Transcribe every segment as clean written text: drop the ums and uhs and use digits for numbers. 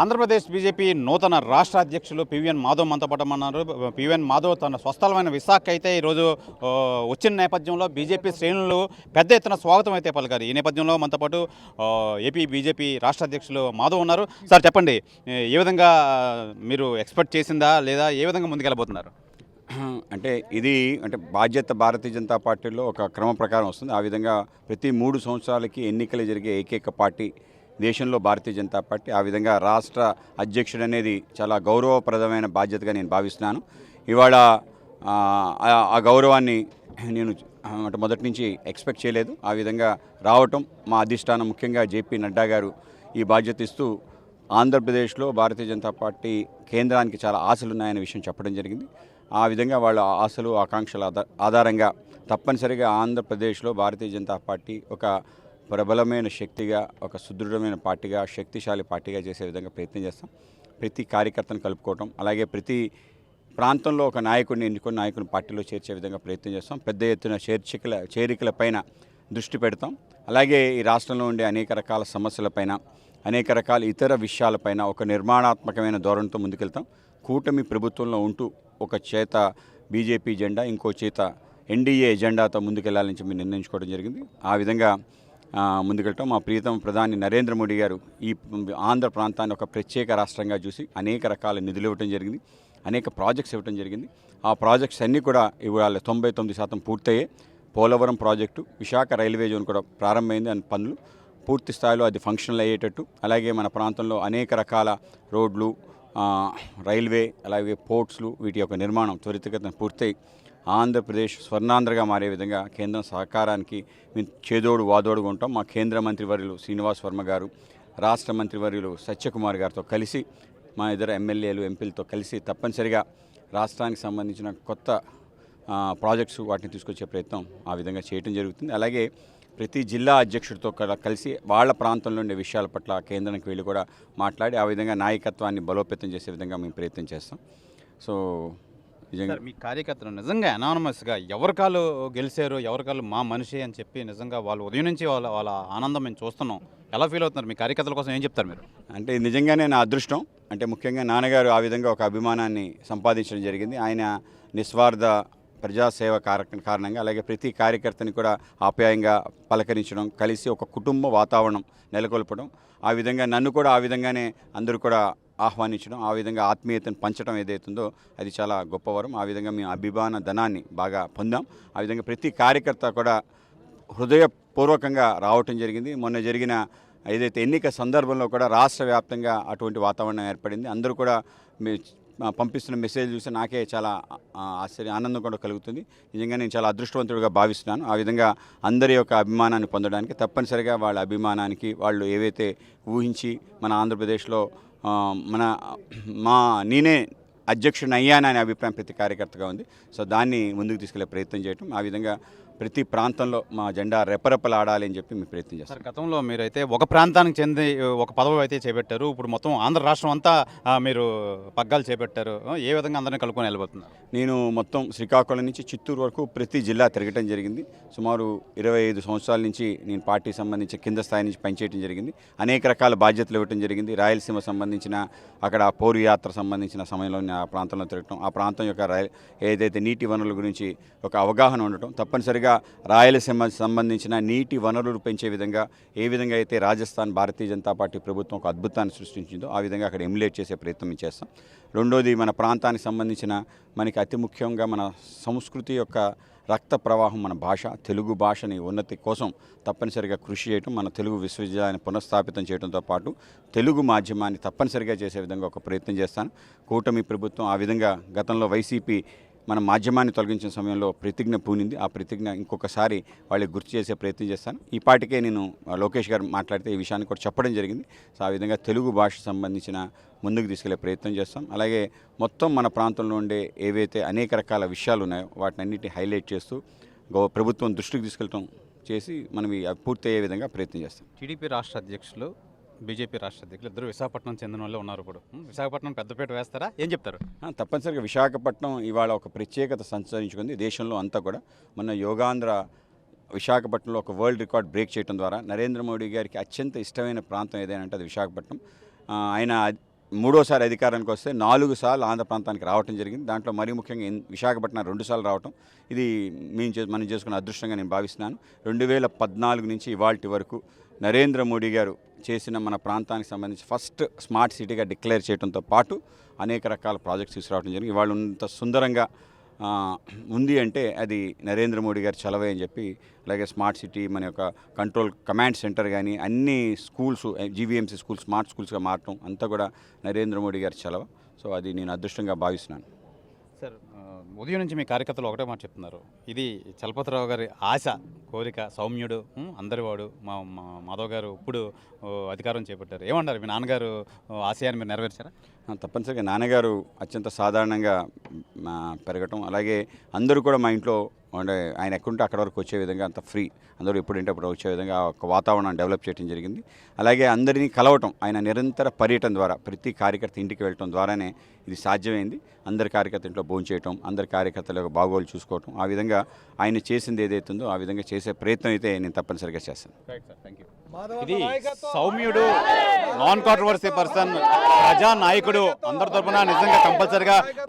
Andhra Pradesh BJP నూతన రాష్ట్ర అధ్యక్షులు పివిఎన్ మాధవ్ మనతో పాటు ఉన్నారు. పివిఎన్ మాధవ్ తన స్వస్థలమైన విశాఖ అయితే ఈరోజు వచ్చిన నేపథ్యంలో బీజేపీ శ్రేణులు పెద్ద ఎత్తున స్వాగతం అయితే పలికారు. ఈ నేపథ్యంలో మనతో పాటు ఏపీ బీజేపీ రాష్ట్ర అధ్యక్షులు మాధవ్ ఉన్నారు. సార్ చెప్పండి, ఏ విధంగా మీరు ఎక్స్పెక్ట్ చేసిందా లేదా ఏ విధంగా ముందుకెళ్ళబోతున్నారు? అంటే ఇది బాధ్యత భారతీయ జనతా పార్టీలో ఒక క్రమ ప్రకారం వస్తుంది. ఆ విధంగా ప్రతి 3 సంవత్సరాలకి ఎన్నికలు జరిగే ఏకైక పార్టీ దేశంలో భారతీయ జనతా పార్టీ. ఆ విధంగా రాష్ట్ర అధ్యక్షుడు అనేది చాలా గౌరవప్రదమైన బాధ్యతగా నేను భావిస్తున్నాను. ఇవాళ ఆ గౌరవాన్ని నేను మొదటి నుంచి ఎక్స్పెక్ట్ చేయలేదు. ఆ విధంగా రావటం మా అధిష్టానం ముఖ్యంగా జేపీ నడ్డా గారు ఈ బాధ్యత ఇస్తూ ఆంధ్రప్రదేశ్లో భారతీయ జనతా పార్టీ కేంద్రానికి చాలా ఆశలు ఉన్నాయనే విషయం చెప్పడం జరిగింది. ఆ విధంగా వాళ్ళ ఆశలు ఆకాంక్షల ఆధారంగా తప్పనిసరిగా ఆంధ్రప్రదేశ్లో భారతీయ జనతా పార్టీ ఒక ప్రబలమైన శక్తిగా, ఒక సుదృఢమైన పార్టీగా, శక్తిశాలి పార్టీగా చేసే విధంగా ప్రయత్నం చేస్తాం. ప్రతి కార్యకర్తను కలుపుకోవటం, అలాగే ప్రతి ప్రాంతంలో ఒక నాయకుడిని ఎన్నుకొని నాయకుని పార్టీలో చేర్చే విధంగా ప్రయత్నం చేస్తాం. పెద్ద ఎత్తున చేరికలపైన దృష్టి పెడతాం. అలాగే ఈ రాష్ట్రంలో ఉండే అనేక రకాల సమస్యలపైన, అనేక రకాల ఇతర విషయాలపైన ఒక నిర్మాణాత్మకమైన ధోరణితో ముందుకెళ్తాం. కూటమి ప్రభుత్వంలో ఉంటూ ఒక చేత బీజేపీ జెండా, ఇంకో చేత ఎన్డీఏ ఎజెండాతో ముందుకెళ్లాలని చెప్పి నిర్ణయించుకోవడం జరిగింది. ఆ విధంగా ముందుకెళ్ళటం మా ప్రియతమ ప్రధాని నరేంద్ర మోడీ గారు ఈ ఆంధ్ర ప్రాంతాన్ని ఒక ప్రత్యేక రాష్ట్రంగా చూసి అనేక రకాల నిధులు ఇవ్వడం జరిగింది, అనేక ప్రాజెక్ట్స్ ఇవ్వడం జరిగింది. ఆ ప్రాజెక్ట్స్ అన్నీ కూడా ఇవాళ 99% పూర్తయ్యాయి. Polavaram project, Visakha railway zone కూడా ప్రారంభమైంది. అని పనులు పూర్తి స్థాయిలో అది ఫంక్షనల్ అయ్యేటట్టు, అలాగే మన ప్రాంతంలో అనేక రకాల రోడ్లు, రైల్వే, అలాగే పోర్ట్స్లు, వీటి యొక్క నిర్మాణం త్వరితగతిన పూర్తయి ఆంధ్రప్రదేశ్ స్వర్ణాంధ్రగా మారే విధంగా కేంద్రం సహకారానికి మేము చేదోడు వాదోడుగా ఉంటాం. మా కేంద్ర మంత్రివర్యులు శ్రీనివాస్ వర్మ గారు, రాష్ట్ర మంత్రివర్యులు సత్యకుమార్ గారితో కలిసి, మా ఇద్దరు ఎమ్మెల్యేలు ఎంపీలతో కలిసి తప్పనిసరిగా రాష్ట్రానికి సంబంధించిన కొత్త ప్రాజెక్ట్స్ వాటిని తీసుకొచ్చే ప్రయత్నం ఆ విధంగా చేయడం జరుగుతుంది. అలాగే ప్రతి జిల్లా అధ్యక్షుడితో కలిసి వాళ్ళ ప్రాంతంలో ఉండే విషయాల పట్ల కేంద్రానికి వెళ్ళి కూడా మాట్లాడి ఆ విధంగా నాయకత్వాన్ని బలోపేతం చేసే విధంగా మేము ప్రయత్నం చేస్తాం. సో నిజంగా మీ కార్యకర్తలు నిజంగా అనానమస్గా ఎవరి కాళ్ళు గెలిచారు, ఎవరి కాళ్ళు మా మనిషి అని చెప్పి నిజంగా వాళ్ళు ఉదయం నుంచి వాళ్ళ ఆనందం మేము చూస్తున్నాం. ఎలా ఫీల్ అవుతున్నారు? మీ కార్యకర్తల కోసం ఏం చెప్తారు మీరు? అంటే నిజంగానే నా అదృష్టం. అంటే ముఖ్యంగా నాన్నగారు ఆ విధంగా ఒక అభిమానాన్ని సంపాదించడం జరిగింది. ఆయన నిస్వార్థ ప్రజాసేవ కారణంగా, అలాగే ప్రతి కార్యకర్తని కూడా ఆప్యాయంగా పలకరించడం, కలిసి ఒక కుటుంబ వాతావరణం నెలకొల్పడం, ఆ విధంగా నన్ను కూడా ఆ విధంగానే అందరూ కూడా ఆహ్వానించడం, ఆ విధంగా ఆత్మీయతను పంచడం ఏదైతుందో అది చాలా గొప్పవరం. ఆ విధంగా మేము అభిమాన ధనాన్ని బాగా పొందాం. ఆ విధంగా ప్రతి కార్యకర్త కూడా హృదయపూర్వకంగా రావటం జరిగింది. మొన్న జరిగిన ఏదైతే ఎన్నిక సందర్భంలో కూడా రాష్ట్ర వ్యాప్తంగా అటువంటి వాతావరణం ఏర్పడింది. అందరూ కూడా పంపిస్తున్న మెసేజ్ చూసి నాకే చాలా ఆనందం కూడా కలుగుతుంది. నిజంగా నేను చాలా అదృష్టవంతుడిగా భావిస్తున్నాను. ఆ విధంగా అందరి యొక్క అభిమానాన్ని పొందడానికి తప్పనిసరిగా వాళ్ళ అభిమానానికి వాళ్ళు ఏవైతే ఊహించి మన ఆంధ్రప్రదేశ్లో నేనే అధ్యక్షుడిని అయ్యాననే అభిప్రాయం ప్రతి కార్యకర్తగా ఉంది. సో దాన్ని ముందుకు తీసుకెళ్లే ప్రయత్నం చేయటం, ఆ విధంగా ప్రతి ప్రాంతంలో మా జెండా రెపరెపలాడాలి అని చెప్పి మేము ప్రయత్నం చేస్తాం. గతంలో మీరైతే ఒక ప్రాంతానికి చెంది ఒక పదవి అయితే చేపట్టారు. ఇప్పుడు మొత్తం ఆంధ్ర రాష్ట్రం అంతా మీరు పగ్గాలు చేపట్టారు. ఏ విధంగా అందరినీ కలుపుకొని వెళ్ళిపోతున్నారు? నేను మొత్తం శ్రీకాకుళం నుంచి చిత్తూరు వరకు ప్రతి జిల్లా తిరగటం జరిగింది. సుమారు 25 సంవత్సరాల నుంచి నేను పార్టీకి సంబంధించి కింద స్థాయి నుంచి పనిచేయడం జరిగింది. అనేక రకాల బాధ్యతలు ఇవ్వడం జరిగింది. రాయలసీమ సంబంధించిన అక్కడ పోరు యాత్ర సంబంధించిన సమయంలో ఆ ప్రాంతంలో తిరగటం, ఆ ప్రాంతం యొక్క ఏదైతే నీటి వనరుల గురించి ఒక అవగాహన ఉండటం, తప్పనిసరిగా రాయలసీమ సంబంధించిన నీటి వనరులు పెంచే విధంగా ఏ విధంగా అయితే రాజస్థాన్ భారతీయ జనతా పార్టీ ప్రభుత్వం ఒక అద్భుతాన్ని సృష్టించిందో ఆ విధంగా అక్కడ ఎమ్యులేట్ చేసే ప్రయత్నం చేస్తాం. రెండోది, మన ప్రాంతానికి సంబంధించిన మనకి అతి ముఖ్యంగా మన సంస్కృతి యొక్క రక్త ప్రవాహం, మన భాష, తెలుగు భాషని ఉన్నతి కోసం తప్పనిసరిగా కృషి చేయటం, మన తెలుగు విశ్వవిద్యాలయాన్ని పునఃస్థాపితం చేయడంతో పాటు తెలుగు మాధ్యమాన్ని తప్పనిసరిగా చేసే విధంగా ఒక ప్రయత్నం చేస్తాను. కూటమి ప్రభుత్వం ఆ విధంగా గతంలో వైసీపీ మన మాధ్యమాన్ని తొలగించిన సమయంలో ప్రతిజ్ఞ పూనింది. ఆ ప్రతిజ్ఞ ఇంకొకసారి వాళ్ళకి గుర్తు చేసే ప్రయత్నం చేస్తాను. ఈ పాటికే నేను లోకేష్ గారు మాట్లాడితే ఈ విషయాన్ని కూడా చెప్పడం జరిగింది. సో ఆ విధంగా తెలుగు భాష సంబంధించిన ముందుకు తీసుకెళ్లే ప్రయత్నం చేస్తాం. అలాగే మొత్తం మన ప్రాంతంలో ఉండే ఏవైతే అనేక రకాల విషయాలు ఉన్నాయో వాటిని అన్నిటిని హైలైట్ చేస్తూ ప్రభుత్వం దృష్టికి తీసుకెళ్ళటం చేసి మనం పూర్తి అయ్యే విధంగా ప్రయత్నం చేస్తాం. టీడీపీ రాష్ట్ర అధ్యక్షులు, బీజేపీ రాష్ట్ర అధ్యక్షులు ఇద్దరు విశాఖపట్నం చెందిన వాళ్ళు ఉన్నారు. ఇప్పుడు విశాఖపట్నం పెద్దపేట వేస్తారా? ఏం చెప్తారు? తప్పనిసరిగా విశాఖపట్నం ఇవాళ ఒక ప్రత్యేకత సంచరించుకుంది దేశంలో అంతా కూడా. మొన్న యోగాంధ్ర విశాఖపట్నంలో ఒక వరల్డ్ రికార్డ్ బ్రేక్ చేయడం ద్వారా నరేంద్ర మోడీ గారికి అత్యంత ఇష్టమైన ప్రాంతం ఏదైనా అంటే అది విశాఖపట్నం. ఆయన మూడోసారి అధికారానికి వస్తే 4 సార్లు ఆంధ్ర ప్రాంతానికి రావటం జరిగింది. దాంట్లో మరీ ముఖ్యంగా విశాఖపట్నం 2 సార్లు రావటం ఇది మనం చేసుకున్న అదృష్టంగా నేను భావిస్తున్నాను. 2014 నుంచి ఇవాల్టి వరకు నరేంద్ర మోడీ గారు చేసిన మన ప్రాంతానికి సంబంధించి ఫస్ట్ స్మార్ట్ సిటీగా డిక్లేర్ చేయడంతో పాటు అనేక రకాల ప్రాజెక్ట్స్ తీసుకురావడం జరిగింది. ఇవాళ ఇంత సుందరంగా ఉంది అంటే అది నరేంద్ర మోడీ గారి చలవే అని చెప్పి, అలాగే స్మార్ట్ సిటీ మన యొక్క కంట్రోల్ కమాండ్ సెంటర్ కానీ అన్ని స్కూల్స్ జీవీఎంసీ స్కూల్స్ స్మార్ట్ స్కూల్స్గా మారటం అంతా కూడా నరేంద్ర మోడీ గారి చలవ. సో అది నేను అదృష్టంగా భావిస్తున్నాను. సార్ ఉదయం నుంచి మీ కార్యకర్తలు ఒకటే మాట చెప్తున్నారు, ఇది చలపతిరావు గారి ఆశ కోరిక, సౌమ్యుడు, అందరివాడు మాధవ్ గారు ఇప్పుడు అధికారం చేపట్టారు. ఏమన్నారు మీ నాన్నగారు ఆశయాన్ని మీరు నెరవేర్చారా? తప్పనిసరిగా నాన్నగారు అత్యంత సాధారణంగా పెరగటం, అలాగే అందరూ కూడా మా ఇంట్లో అంటే ఆయన ఎక్కడుంటే అక్కడ వరకు వచ్చే విధంగా అంత ఫ్రీ, అందరూ ఎప్పుడంటే అప్పుడు వచ్చే విధంగా ఒక వాతావరణం డెవలప్ చేయడం జరిగింది. అలాగే అందరినీ కలవటం, ఆయన నిరంతర పర్యటన ద్వారా ప్రతి కార్యకర్త ఇంటికి వెళ్ళటం ద్వారానే ఇది సాధ్యమైంది. అందరి కార్యకర్త ఇంట్లో భోజనం చేయటం, అందరి కార్యకర్తల యొక్క బాగోలు చూసుకోవటం, ఆ విధంగా ఆయన చేసింది ఏదైతుందో ఆ విధంగా చేసే ప్రయత్నం అయితే నేను తప్పనిసరిగా చేస్తాను. ఇది సౌమ్యుడు, నాన్ కాంట్రవర్సీ పర్సన్, ప్రజా నాయకుడు, అందరి తరపున నిజంగా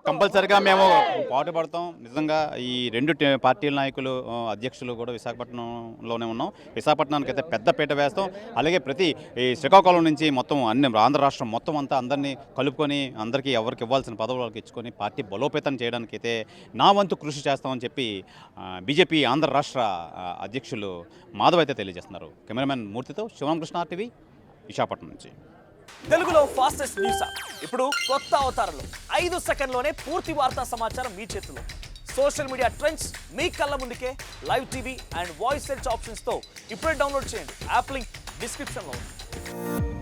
కంపల్సరిగా మేము పాటుపడతాం. నిజంగా ఈ రెండు పార్టీల నాయకులు అధ్యక్షులు కూడా విశాఖపట్నంలోనే ఉన్నాం. విశాఖపట్నానికి అయితే పెద్ద పీట వేస్తాం. అలాగే ప్రతి ఈ శ్రీకాకుళం నుంచి మొత్తం అన్ని ఆంధ్ర రాష్ట్రం మొత్తం అంతా అందరినీ కలుపుకొని అందరికీ ఎవరికి ఇవ్వాల్సిన పదవులు వాళ్ళకి ఇచ్చుకొని పార్టీ బలోపేతం చేయడానికి అయితే నా వంతు కృషి చేస్తామని చెప్పి బీజేపీ ఆంధ్ర రాష్ట్ర అధ్యక్షులు మాధవ్ అయితే తెలియజేస్తున్నారు. కెమెరామెన్ మూర్తితో శివరామకృష్ణ టీవీ విశాఖపట్నం నుంచి. తెలుగులో ఫాస్టెస్ట్ న్యూస్ ఇప్పుడు కొత్త అవతారంలో 5 సెకండ్లోనే పూర్తి వార్తా సమాచారం మీ చేతిలో. సోషల్ మీడియా ట్రెండ్స్ మీ కళ్ళ ముందుకే live TV and voice search ఆప్షన్స్తో ఇప్పుడే డౌన్లోడ్ చేయండి. యాప్ లింక్ డిస్క్రిప్షన్లో ఉంది.